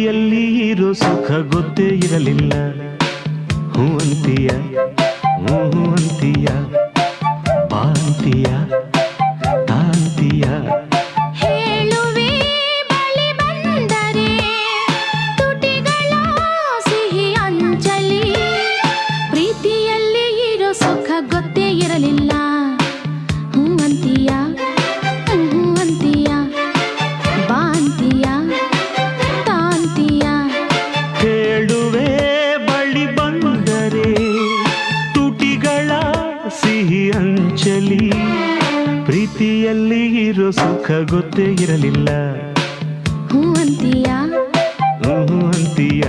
ಪ್ರೀತಿಯಲ್ಲಿ ಇರೋ ಸುಖ ಗೊತ್ತೇ ಇರಲಿಲ್ಲ. ಹೂ ಅಂತೀಯ, ಹೂ ಅಂತೀಯ, ಬಾ ಅಂತೀಯ, ತಾಂತೀಯ. ಹೇಳುವೆ ಬಳಿ ಬಂದರೆ ತುಟಿಗಳ ಸಿಹಿ ಅಂಚಲಿ. ಪ್ರೀತಿಯಲ್ಲಿ ಇರೋ ಸುಖ ಗೊತ್ತೇ ಇರಲಿಲ್ಲ. ಹೂ ಅಂತೀಯ, ಹೂ ಅಂತೀಯ, ಬಾ ಅಂತೀಯ, ತಾಂತೀಯ. ಹೇಳುವೆ ಬಳಿ ಬಂದರೆ ತುಟಿಗಳ ಸಿಹಿ ಅಂಚಲಿ. ಪ್ರೀತಿಯಲ್ಲಿ ಇರೋ ಸುಖ ಗೊತ್ತೇ ಇರಲಿಲ್ಲ. ಹೂ ಅಂತೀಯ, ಹೂ ಅಂತೀಯ.